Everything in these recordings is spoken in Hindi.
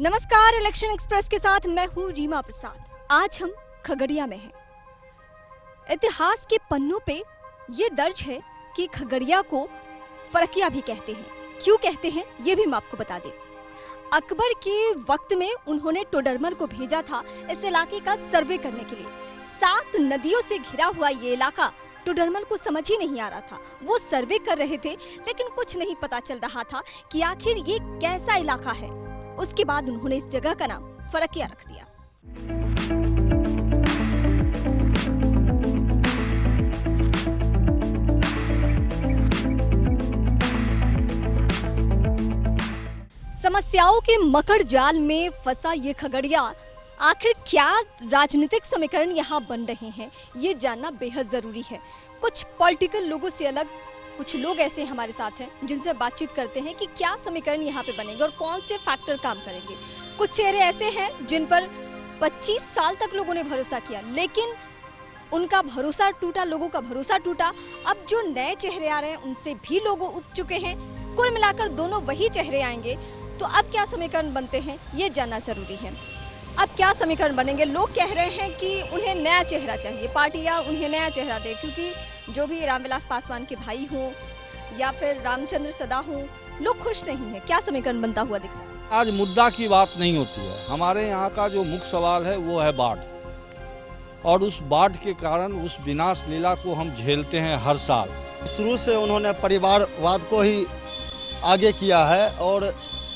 नमस्कार, इलेक्शन एक्सप्रेस के साथ मैं हूँ रीमा प्रसाद। आज हम खगड़िया में हैं। इतिहास के पन्नों पे ये दर्ज है कि खगड़िया को फरकिया भी कहते हैं। क्यों कहते हैं ये भी हम आपको बता दें। अकबर के वक्त में उन्होंने टोडरमल को भेजा था इस इलाके का सर्वे करने के लिए। 7 नदियों से घिरा हुआ ये इलाका टोडरमल को समझ ही नहीं आ रहा था। वो सर्वे कर रहे थे लेकिन कुछ नहीं पता चल रहा था कि आखिर ये कैसा इलाका है। उसके बाद उन्होंने इस जगह का नाम फरकिया रख दिया। समस्याओं के मकड़ जाल में फंसा ये खगड़िया, आखिर क्या राजनीतिक समीकरण यहाँ बन रहे हैं ये जानना बेहद जरूरी है। कुछ पॉलिटिकल लोगों से अलग कुछ लोग ऐसे हमारे साथ हैं जिनसे बातचीत करते हैं कि क्या समीकरण यहाँ पे बनेंगे और कौन से फैक्टर काम करेंगे। कुछ चेहरे ऐसे हैं जिन पर 25 साल तक लोगों ने भरोसा किया लेकिन उनका भरोसा टूटा, लोगों का भरोसा टूटा। अब जो नए चेहरे आ रहे हैं उनसे भी लोग उब चुके हैं। कुल मिलाकर दोनों वही चेहरे आएंगे तो अब क्या समीकरण बनते हैं ये जानना जरूरी है। अब क्या समीकरण बनेंगे? लोग कह रहे हैं कि उन्हें नया चेहरा चाहिए, पार्टियां उन्हें नया चेहरा दे, क्योंकि जो भी रामविलास पासवान के भाई हों या फिर रामचंद्र सदा हों, लोग खुश नहीं है। क्या समीकरण बनता हुआ दिख रहा है? आज मुद्दा की बात नहीं होती है। हमारे यहाँ का जो मुख्य सवाल है वो है बाढ़, और उस बाढ़ के कारण उस विनाश लीला को हम झेलते हैं हर साल। शुरू से उन्होंने परिवारवाद को ही आगे किया है और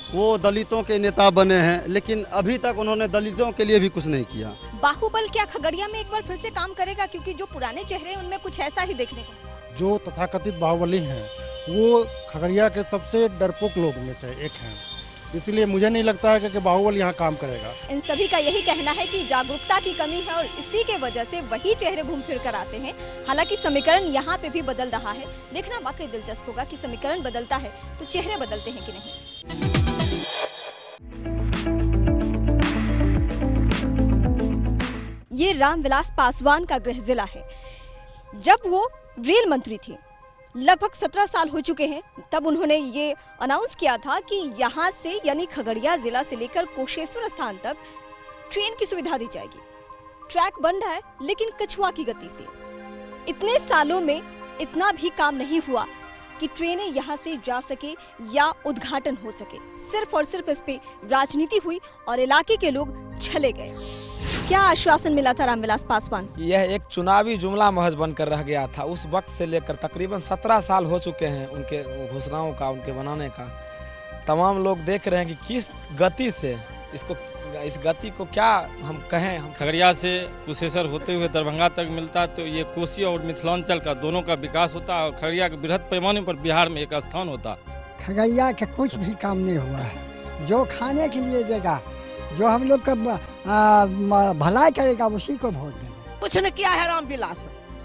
वो दलितों के नेता बने हैं, लेकिन अभी तक उन्होंने दलितों के लिए भी कुछ नहीं किया। बाहुबल क्या खगड़िया में एक बार फिर से काम करेगा? क्योंकि जो पुराने चेहरे हैं उनमें कुछ ऐसा ही देखने को। जो तथाकथित बाहुबली हैं वो खगड़िया के सबसे डरपोक लोग में से एक हैं, इसलिए मुझे नहीं लगता है कि बाहुबल यहाँ काम करेगा। इन सभी का यही कहना है कि जागरूकता की कमी है और इसी के वजह से वही चेहरे घूम फिर कर आते हैं। हालांकि समीकरण यहाँ पे भी बदल रहा है। देखना वाकई दिलचस्प होगा कि समीकरण बदलता है तो चेहरे बदलते हैं कि नहीं। ये रामविलास पासवान का गृह जिला है। जब वो रेल मंत्री थे, लगभग 17 साल हो चुके हैं, तब उन्होंने ये अनाउंस किया था कि यहाँ से यानी खगड़िया जिला से लेकर कुशेश्वर स्थान तक ट्रेन की सुविधा दी जाएगी। ट्रैक बन रहा है लेकिन कछुआ की गति से। इतने सालों में इतना भी काम नहीं हुआ कि ट्रेनें यहाँ से जा सके या उद्घाटन हो सके। सिर्फ और सिर्फ इस पे राजनीति हुई और इलाके के लोग छले गए। क्या आश्वासन मिला था रामविलास पासवान से? यह एक चुनावी जुमला महज बनकर रह गया था। उस वक्त से लेकर तकरीबन 17 साल हो चुके हैं उनके घोषणाओं का, उनके बनाने का। तमाम लोग देख रहे हैं कि किस गति से इस गति को क्या हम कहें। हम खगड़िया से कुशेश्वर होते हुए दरभंगा तक मिलता तो ये कोसी और मिथिलांचल का दोनों का विकास होता और खगड़िया के बृहद पैमाने पर बिहार में एक स्थान होता। खगड़िया का कुछ भी काम नहीं हुआ है। जो खाने के लिए देगा, जो हम लोग का भलाई करेगा उसी को वोट देगा। कुछ नहीं किया है रामविलास।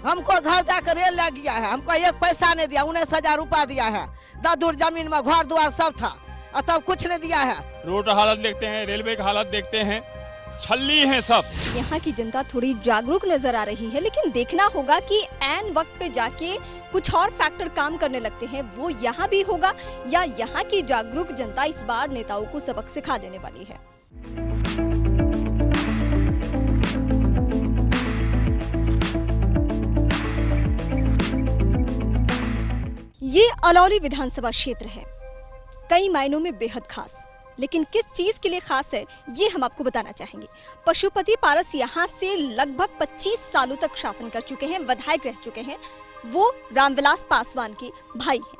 हमको घर जाकर रेल लग गया है, हमको 1 पैसा नहीं दिया। 19,000 रुपया दिया है। 10 धुर जमीन में घर द्वार सब था, तब कुछ नहीं दिया है। रोड हालत देखते हैं, रेलवे की हालत देखते हैं, छल्ली हैं सब। यहाँ की जनता थोड़ी जागरूक नजर आ रही है, लेकिन देखना होगा कि ऐन वक्त पे जाके कुछ और फैक्टर काम करने लगते हैं। वो यहाँ भी होगा या यहाँ की जागरूक जनता इस बार नेताओं को सबक सिखा देने वाली है। ये अलौली विधानसभा क्षेत्र है, कई मायनों में बेहद खास। लेकिन किस चीज के लिए खास है ये हम आपको बताना चाहेंगे। पशुपति पारस यहाँ से लगभग 25 सालों तक शासन कर चुके हैं, विधायक रह चुके हैं। वो रामविलास पासवान के भाई हैं।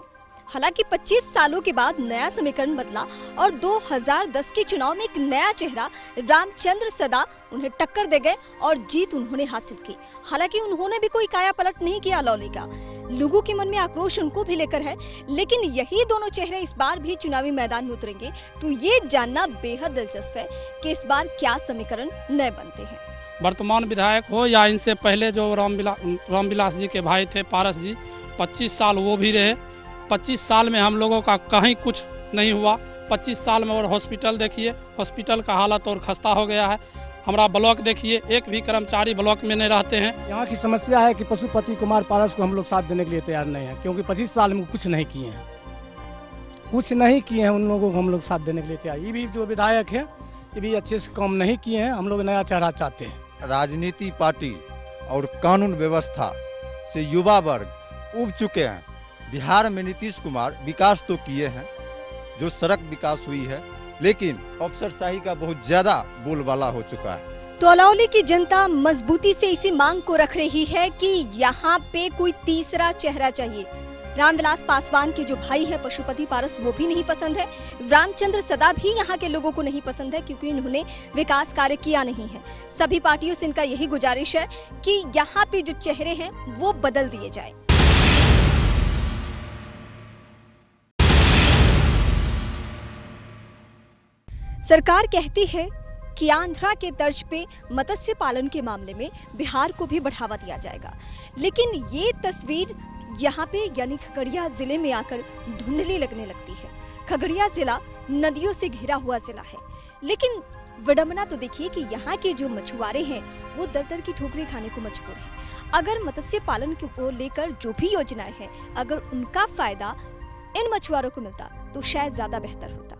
हालांकि 25 सालों के बाद नया समीकरण बदला और 2010 के चुनाव में एक नया चेहरा रामचंद्र सदा उन्हें टक्कर दे गए और जीत उन्होंने हासिल की। हालांकि उन्होंने भी कोई काया पलट नहीं किया अलौली का। लोगों के मन में आक्रोश उनको भी लेकर है, लेकिन यही दोनों चेहरे इस बार भी चुनावी मैदान में उतरेंगे तो ये जानना बेहद दिलचस्प है कि इस बार क्या समीकरण नए बनते हैं। वर्तमान विधायक हो या इनसे पहले जो रामविलास जी के भाई थे पारस जी, 25 साल वो भी रहे। 25 साल में हम लोगों का कहीं कुछ नहीं हुआ। 25 साल में और हॉस्पिटल देखिए, हॉस्पिटल का हालत और खस्ता हो गया है। हमारा ब्लॉक देखिए, एक भी कर्मचारी ब्लॉक में नहीं रहते हैं। यहाँ की समस्या है कि पशुपति कुमार पारस को हम लोग साथ देने के लिए तैयार नहीं है, क्योंकि 25 साल में कुछ नहीं किए हैं। उन लोगों को हम लोग साथ देने के लिए तैयार। ये भी जो विधायक है ये भी अच्छे से काम नहीं किए हैं। हम लोग नया चेहरा चाहते हैं। राजनीति पार्टी और कानून व्यवस्था से युवा वर्ग उब चुके हैं। बिहार में नीतीश कुमार विकास तो किए हैं, जो सड़क विकास हुई है, लेकिन अफसरशाही का बहुत ज़्यादा बोलबाला हो चुका है। तो अलौली की जनता मजबूती से इसी मांग को रख रही है कि यहाँ पे कोई तीसरा चेहरा चाहिए। रामविलास पासवान के जो भाई है पशुपति पारस, वो भी नहीं पसंद है। रामचंद्र सदा भी यहाँ के लोगों को नहीं पसंद है, क्योंकि इन्होंने विकास कार्य किया नहीं है। सभी पार्टियों से इनका यही गुजारिश है कि यहाँ पे जो चेहरे हैं वो बदल दिए जाए। सरकार कहती है कि आंध्रा के तर्ज पे मत्स्य पालन के मामले में बिहार को भी बढ़ावा दिया जाएगा, लेकिन ये तस्वीर यहाँ पे यानी खगड़िया जिले में आकर धुंधली लगने लगती है। खगड़िया जिला नदियों से घिरा हुआ जिला है, लेकिन विडंबना तो देखिए कि यहाँ के जो मछुआरे हैं वो दर दर की ठोकरें खाने को मजबूर हैं। अगर मत्स्य पालन को लेकर जो भी योजनाएं हैं, अगर उनका फायदा इन मछुआरों को मिलता तो शायद ज्यादा बेहतर होता।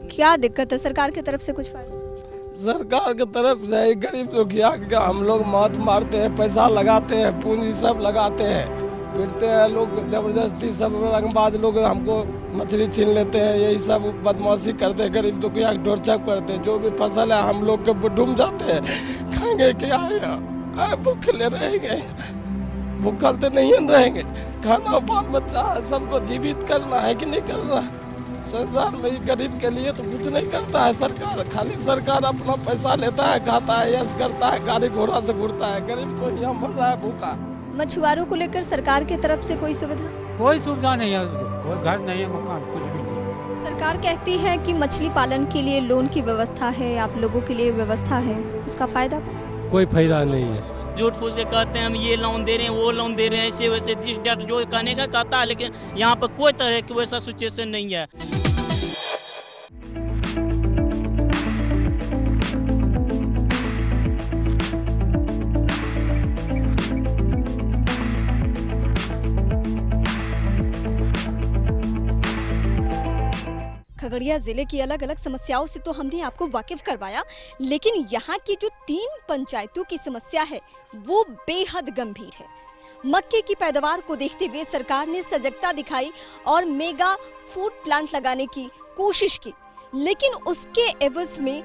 क्या दिक्कत है? सरकार की तरफ से कुछ फायदा? सरकार की तरफ से गरीब लोग क्या, हम लोग माछ मारते हैं, पैसा लगाते हैं, पूंजी सब लगाते हैं, पीटते हैं लोग जबरदस्ती, सब रंगबाज लोग हमको मछली छीन लेते हैं, यही सब बदमाशी करते हैं, गरीब लोग यहाँ टोर्चर करते हैं। जो भी फसल है हम लोग के डूब जाते हैं, खाएंगे क्या है, भूखे रहेंगे, भूखल तो नहीं रहेंगे, खाना बाल बच्चा है, सबको जीवित करना है कि नहीं करना है। संसार में गरीब के लिए तो कुछ नहीं करता है सरकार, खाली सरकार अपना पैसा लेता है, खाता है, यश करता है, गाड़ी घोड़ा से घूरता है, गरीब तो यहाँ मर रहा है भूखा। मछुआरों को लेकर सरकार की तरफ से कोई सुविधा? कोई सुविधा नहीं है, कोई घर नहीं है, मकान कुछ भी नहीं। सरकार कहती है कि मछली पालन के लिए लोन की व्यवस्था है, आप लोगों के लिए व्यवस्था है, उसका फायदा कुछ? कोई फायदा नहीं है। झूठ फूस के कहते हैं हम ये लोन दे रहे हैं, वो लोन दे रहे हैं, ऐसे वैसे जिस डेट जो कहने का कहता है, लेकिन यहाँ पर कोई तरह की वैसा सिचुएशन नहीं है। खगड़िया जिले की अलग अलग समस्याओं से तो हमने आपको वाकिफ करवाया, लेकिन यहाँ की जो 3 पंचायतों की समस्या है वो बेहद गंभीर है। मक्के की पैदावार को देखते हुए सरकार ने सजगता दिखाई और मेगा फूड प्लांट लगाने की कोशिश की, लेकिन उसके एवज में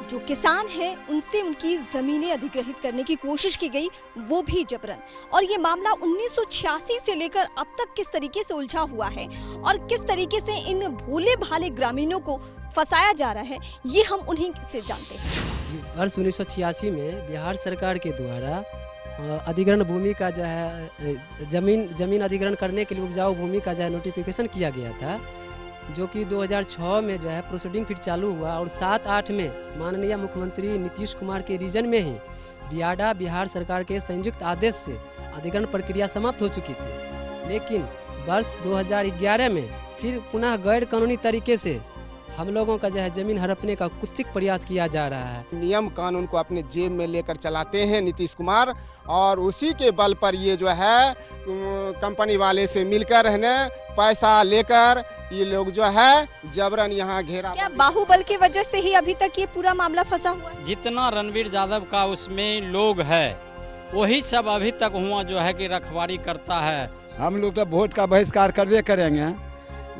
जो किसान हैं उनसे उनकी जमीनें अधिग्रहित करने की कोशिश की गई, वो भी जबरन। और ये मामला 1986 से लेकर अब तक किस तरीके से उलझा हुआ है और किस तरीके से इन भोले भाले ग्रामीणों को फंसाया जा रहा है, ये हम उन्हीं से जानते हैं। वर्ष 1986 में बिहार सरकार के द्वारा अधिग्रहण भूमि का जो है जमीन अधिग्रहण करने के लिए उपजाऊ भूमि का जो है नोटिफिकेशन किया गया था, जो कि 2006 में जो है प्रोसीडिंग फिर चालू हुआ और 7-8 में माननीय मुख्यमंत्री नीतीश कुमार के रीजन में ही बियाडा बिहार सरकार के संयुक्त आदेश से अधिग्रहण प्रक्रिया समाप्त हो चुकी थी। लेकिन वर्ष 2011 में फिर पुनः गैर कानूनी तरीके से हम लोगों का जो है जमीन हड़पने का कुत्सित प्रयास किया जा रहा है। नियम कानून को अपने जेब में लेकर चलाते हैं नीतीश कुमार, और उसी के बल पर ये जो है कंपनी वाले से मिलकर रहने पैसा लेकर ये लोग जो है जबरन यहाँ घेरा। क्या बाहुबल की वजह से ही अभी तक ये पूरा मामला फंसा हुआ है? जितना रणवीर यादव का उसमें लोग है वही सब अभी तक हुआ जो है कि रखवारी करता है। हम लोग तो वोट का बहिष्कार करवे करेंगे,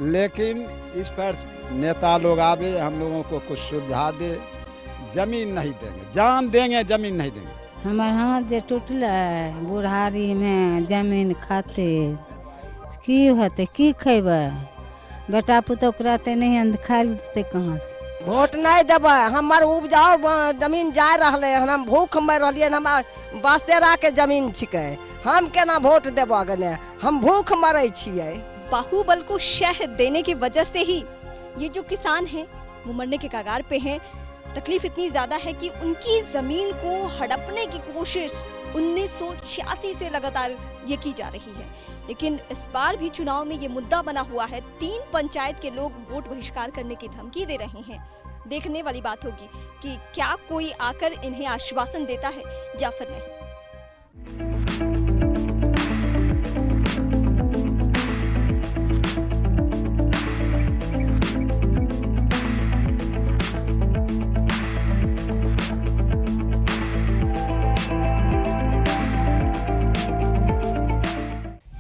लेकिन इस पर नेता लोग आवे हम लोगों को कुछ सुविधा दे। जमीन नहीं देंगे, जान देंगे, जमीन नहीं देंगे। हमारे हाथ जे टूटल बुढ़ारी में जमीन खातिर की होते, की खेबे, बेटा पुतोह रहते नहीं खाई लेते कहाँ से। वोट नहीं देवे, हमार उपजाऊ जमीन जा रहे, हम भूख मर रही, हम बास्तेरा के जमीन छिके, हम केना वोट देबो गने, हम भूख मरे छिए। बाहुबल को शह देने की वजह से ही ये जो किसान हैं वो मरने के कगार पे हैं। तकलीफ इतनी ज्यादा है कि उनकी जमीन को हड़पने की कोशिश 1986 से लगातार ये की जा रही है। लेकिन इस बार भी चुनाव में ये मुद्दा बना हुआ है। 3 पंचायत के लोग वोट बहिष्कार करने की धमकी दे रहे हैं। देखने वाली बात होगी कि क्या कोई आकर इन्हें आश्वासन देता है या फिर नहीं।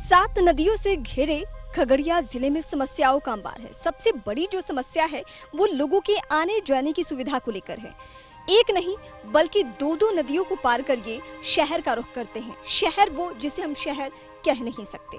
सात नदियों से घिरे खगड़िया जिले में समस्याओं का अंबार है। सबसे बड़ी जो समस्या है वो लोगों के आने जाने की सुविधा को लेकर है। एक नहीं बल्कि दो दो नदियों को पार कर ये शहर का रुख करते हैं। शहर वो जिसे हम शहर कह नहीं सकते।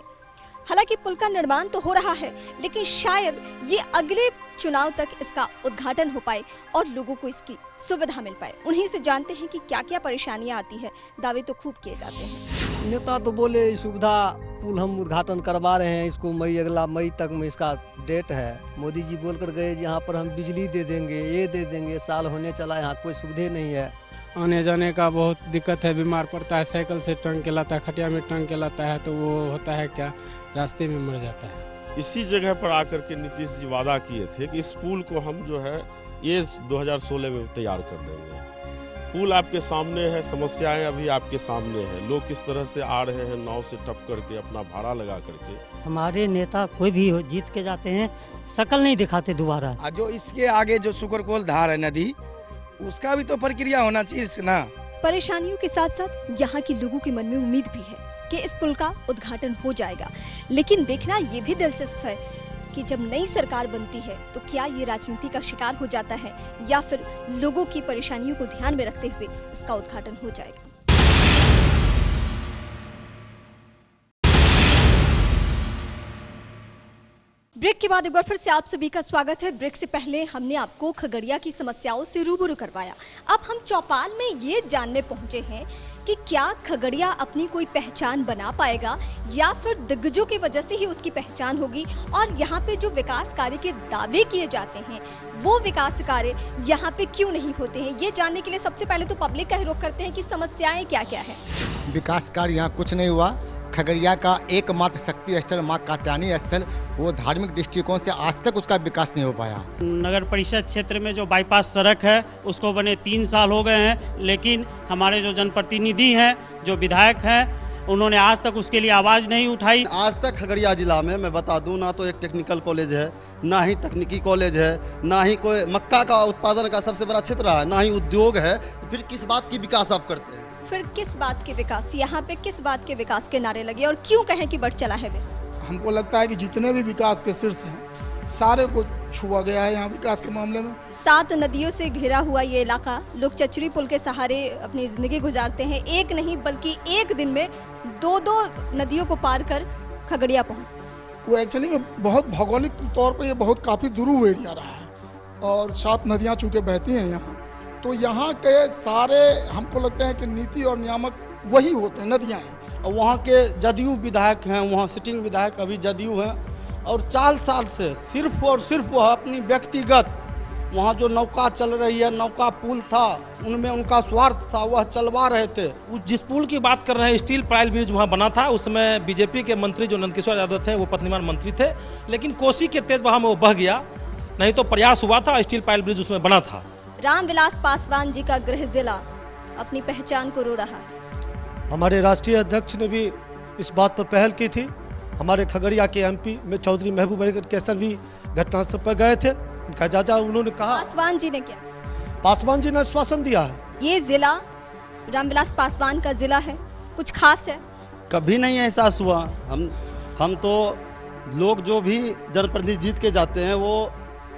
हालांकि पुल का निर्माण तो हो रहा है, लेकिन शायद ये अगले चुनाव तक इसका उद्घाटन हो पाए और लोगों को इसकी सुविधा मिल पाए। उन्हीं से जानते हैं कि क्या क्या परेशानियां आती है। दावे तो खूब किए जाते हैं। नेता तो बोले सुविधा पुल हम उद्घाटन करवा रहे हैं, इसको अगला मई तक में इसका डेट है। मोदी जी बोल कर गए यहाँ पर हम बिजली दे देंगे, ये दे देंगे। साल होने चला, यहाँ कोई सुविधा नहीं है। आने जाने का बहुत दिक्कत है। बीमार पड़ता है, साइकिल से टंग के लाता है, खटिया में टंग के लाता है, तो वो होता है क्या, रास्ते में मर जाता है। इसी जगह पर आकर के नीतीश जी वादा किए थे कि इस पुल को हम जो है ये 2016 में तैयार कर देंगे। पुल आपके सामने है, समस्याएं अभी आपके सामने हैं। लोग किस तरह से आ रहे हैं नाव से टप करके, अपना भाड़ा लगा करके। हमारे नेता कोई भी हो जीत के जाते हैं, शकल नहीं दिखाते दोबारा। जो इसके आगे जो शुक्रकोल धार है नदी, उसका भी तो प्रक्रिया होना चाहिए ना। परेशानियों के साथ साथ यहाँ के लोगों के मन में उम्मीद भी है कि इस पुल का उद्घाटन हो जाएगा। लेकिन देखना ये भी दिलचस्प है कि जब नई सरकार बनती है तो क्या ये राजनीति का शिकार हो जाता है या फिर लोगों की परेशानियों को ध्यान में रखते हुए इसका उद्घाटन हो जाएगा। ब्रेक के बाद एक बार फिर से आप सभी का स्वागत है। ब्रेक से पहले हमने आपको खगड़िया की समस्याओं से रूबरू करवाया। अब हम चौपाल में ये जानने पहुंचे हैं कि क्या खगड़िया अपनी कोई पहचान बना पाएगा या फिर दिग्गजों की वजह से ही उसकी पहचान होगी, और यहाँ पे जो विकास कार्य के दावे किए जाते हैं वो विकास कार्य यहाँ पे क्यों नहीं होते हैं। ये जानने के लिए सबसे पहले तो पब्लिक का ही रुख करते हैं कि समस्याएं क्या क्या है। विकास कार्य यहाँ कुछ नहीं हुआ। खगड़िया का एकमात्र शक्ति स्थल माँ कात्यायनी स्थल, वो धार्मिक दृष्टिकोण से आज तक उसका विकास नहीं हो पाया। नगर परिषद क्षेत्र में जो बाईपास सड़क है उसको बने 3 साल हो गए हैं, लेकिन हमारे जो जनप्रतिनिधि हैं, जो विधायक हैं, उन्होंने आज तक उसके लिए आवाज़ नहीं उठाई। आज तक खगड़िया जिला में मैं बता दूं, ना तो एक टेक्निकल कॉलेज है, ना ही तकनीकी कॉलेज है, ना ही कोई मक्का का उत्पादन का सबसे बड़ा क्षेत्र है, ना ही उद्योग है। तो फिर किस बात की विकास आप करते हैं? फिर किस बात के विकास, यहाँ पे किस बात के विकास के नारे लगे और क्यों कहें कि बढ़ चला है वे? हमको लगता है कि जितने भी विकास के शीर्ष हैं सारे को छुआ गया है यहाँ विकास के मामले में। 7 नदियों से घिरा हुआ ये इलाका, लोग चचरी पुल के सहारे अपनी जिंदगी गुजारते हैं। एक नहीं बल्कि एक दिन में 2-2 नदियों को पार कर खगड़िया पहुँचते हैं। वो एक्चुअली में बहुत भौगोलिक तौर पर ये बहुत काफ़ी दुरूह एरिया रहा है और 7 नदियाँ चूँकि बहती हैं यहाँ, तो यहाँ के सारे हमको लगता है कि नीति और नियामक वही होते हैं, नदियाँ हैं। और वहाँ के जदयू विधायक हैं, वहाँ सिटिंग विधायक अभी जदयू हैं, और 4 साल से सिर्फ और सिर्फ वह अपनी व्यक्तिगत वहाँ जो नौका चल रही है, नौका पुल था, उनमें उनका स्वार्थ था, वह चलवा रहे थे। जिस पुल की बात कर रहे हैं, स्टील पाइल ब्रिज वहाँ बना था, उसमें बीजेपी के मंत्री जो नंदकिशोर यादव थे वो पत्नीवान मंत्री थे, लेकिन कोसी के तेज बहाव में वो बह गया, नहीं तो प्रयास हुआ था, स्टील पाइल ब्रिज उसमें बना था। रामविलास पासवान जी का गृह जिला अपनी पहचान को रो रहा है। हमारे राष्ट्रीय अध्यक्ष ने भी इस बात पर पहल की थी। हमारे खगड़िया के एमपी में चौधरी महबूब अली कैसर भी घटनास्थल पर गए थे, उनका जायजा उन्होंने कहा। पासवान जी ने क्या? पासवान जी ने आश्वासन दिया है। ये जिला रामविलास पासवान का जिला है, कुछ खास है? कभी नहीं एहसास हुआ। हम तो लोग जो भी जनप्रतिनिधि जीत के जाते हैं वो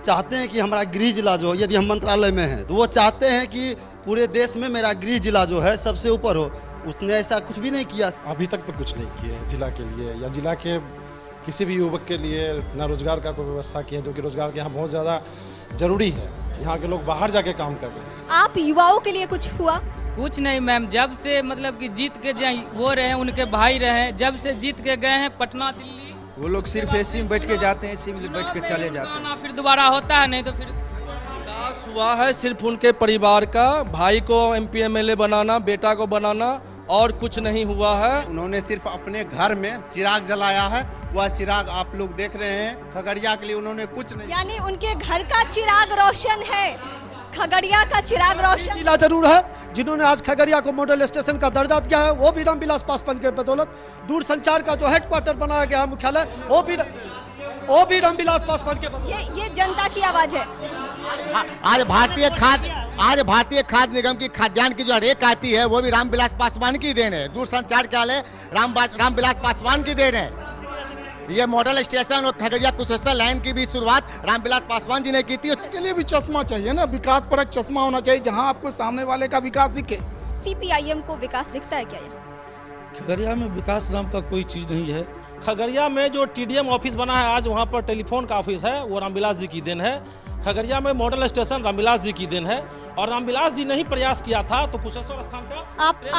चाहते हैं कि हमारा गृह जिला जो, यदि हम मंत्रालय में हैं तो वो चाहते हैं कि पूरे देश में मेरा गृह जिला जो है सबसे ऊपर हो। उसने ऐसा कुछ भी नहीं किया। अभी तक तो कुछ नहीं किए जिला के लिए या जिला के किसी भी युवक के लिए ना रोजगार का कोई व्यवस्था की है, जो कि रोजगार के यहाँ बहुत ज़्यादा जरूरी है। यहाँ के लोग बाहर जाके काम कर रहे हैं। आप युवाओं के लिए कुछ हुआ? कुछ नहीं मैम, जब से मतलब कि जीत के वो रहे, उनके भाई रहे, जब से जीत के गए हैं पटना दिल्ली, वो लोग सिर्फ एसी में बैठ के जाते हैं, एसी में बैठ के चले जाते हैं, फिर दोबारा होता है नहीं तो फिर। विकास हुआ है सिर्फ उनके परिवार का, भाई को MP MLA बनाना, बेटा को बनाना, और कुछ नहीं हुआ है। उन्होंने सिर्फ अपने घर में चिराग जलाया है, वह चिराग आप लोग देख रहे हैं। खगड़िया के लिए उन्होंने कुछ नहीं, यानी उनके घर का चिराग रोशन है, खगड़िया का चिराग रोशन जिला जरूर है। जिन्होंने आज खगड़िया को मॉडल स्टेशन का दर्जा दिया है वो भी रामविलास पासवान के बदौलत। दूरसंचार का जो हेडक्वार्टर बनाया गया है मुख्यालय, वो भी रामविलास पासवान के बदौलत। ये जनता की आवाज है। आज भारतीय खाद्य निगम की खाद्यान्न की जो रेक आती है वो भी रामविलास पासवान की देन है। दूरसंचार कार्यालय रामविलास पासवान की देन है। ये मॉडल स्टेशन और खगड़िया कुशेश्वर लाइन की भी शुरुआत रामविलास पासवान जी ने की थी। उसके लिए भी चश्मा चाहिए ना, विकास परक चश्मा होना चाहिए जहां आपको सामने वाले का विकास दिखे। सीपीआईएम को विकास दिखता है क्या यहाँ? खगड़िया में विकास नाम का कोई चीज नहीं है। खगड़िया में जो टीडीएम ऑफिस बना है आज, वहाँ पर टेलीफोन का ऑफिस है, वो रामविलास जी की देन है। खगड़िया में मॉडल स्टेशन रामविलास जी की देन है, और रामविलास जी ने ही प्रयास किया था तो कुशेश्वर स्थान का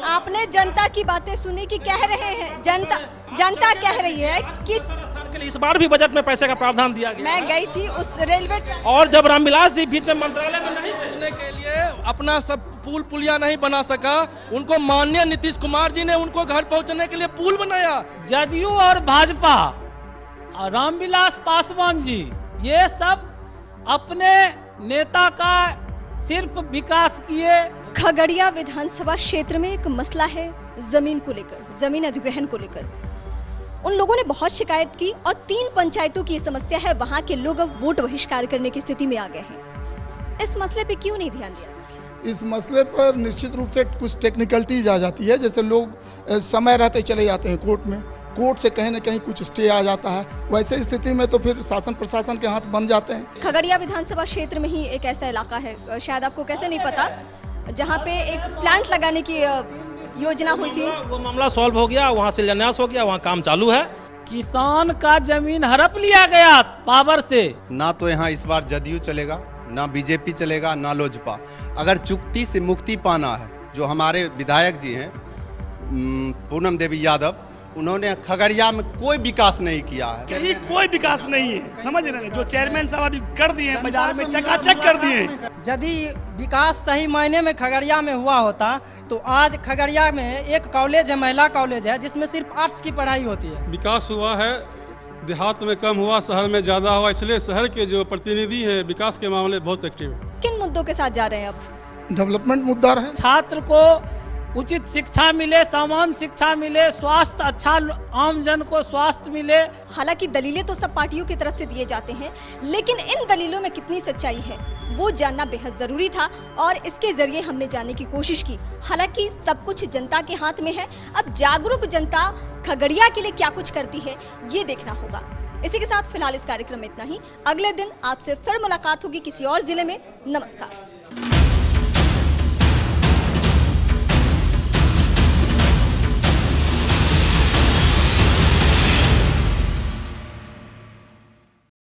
आपने जनता की बातें सुनी कि कह रहे हैं जनता कह रही है कि के लिए इस बार भी बजट में पैसे का प्रावधान दिया गया। मैं गई थी उस रेलवे, और जब रामविलास जी बीच में मंत्रालय में नहीं पहुंचने के लिए अपना सब पुल पुलिया नहीं बना सका, उनको माननीय नीतीश कुमार जी ने उनको घर पहुंचने के लिए पुल बनाया। जदयू और भाजपा और रामविलास पासवान जी ये सब अपने नेता का सिर्फ विकास किए। खगड़िया विधानसभा क्षेत्र में एक मसला है जमीन को लेकर, जमीन अधिग्रहण को लेकर। उन लोगों ने बहुत शिकायत की और 3 पंचायतों की समस्या है, वहां के लोग अब वोट बहिष्कार करने की स्थिति में आ गए हैं। इस मसले पे क्यों नहीं ध्यान दिया? इस मसले पर निश्चित रूप से कुछ टेक्निकलिटीज आ जाती है, जैसे लोग समय रहते चले जाते हैं कोर्ट में, कोर्ट से कहीं न कहीं कुछ स्टे आ जाता है। वैसे स्थिति में तो फिर शासन प्रशासन के हाथ बन जाते हैं। खगड़िया विधानसभा क्षेत्र में ही एक ऐसा इलाका है, शायद आपको कैसे नहीं पता, जहाँ पे एक प्लांट लगाने की योजना हुई थी। वो मामला सॉल्व हो गया, वहाँ शिलान्यास हो गया, वहाँ काम चालू है। किसान का जमीन हड़प लिया गया पावर से। ना तो यहाँ इस बार जदयू चलेगा, ना बीजेपी चलेगा, ना लोजपा। अगर चुक्ति से मुक्ति पाना है, जो हमारे विधायक जी हैं पूनम देवी यादव, उन्होंने खगड़िया में कोई विकास नहीं किया है। कहीं कोई विकास नहीं है, समझ रहे हैं? जो चेयरमैन साहब अभी कर दिए हैं, बाजार में चकाचक कर दिए हैं। यदि विकास सही मायने में खगड़िया में हुआ होता तो आज खगड़िया में एक कॉलेज है, महिला कॉलेज है, जिसमें सिर्फ आर्ट्स की पढ़ाई होती है। विकास हुआ है, देहात में कम हुआ, शहर में ज़्यादा हुआ, इसलिए शहर के जो प्रतिनिधि हैं विकास के मामले बहुत एक्टिव है। किन मुद्दों के साथ जा रहे हैं अब? डेवलपमेंट मुद्दा है, छात्र को उचित शिक्षा मिले, समान शिक्षा मिले, स्वास्थ्य अच्छा, आम जन को स्वास्थ्य मिले। हालांकि दलीलें तो सब पार्टियों की तरफ से दिए जाते हैं, लेकिन इन दलीलों में कितनी सच्चाई है वो जानना बेहद जरूरी था और इसके जरिए हमने जानने की कोशिश की। हालांकि सब कुछ जनता के हाथ में है, अब जागरूक जनता खगड़िया के लिए क्या कुछ करती है ये देखना होगा। इसी के साथ फिलहाल इस कार्यक्रम में इतना ही। अगले दिन आपसे फिर मुलाकात होगी किसी और जिले में। नमस्कार।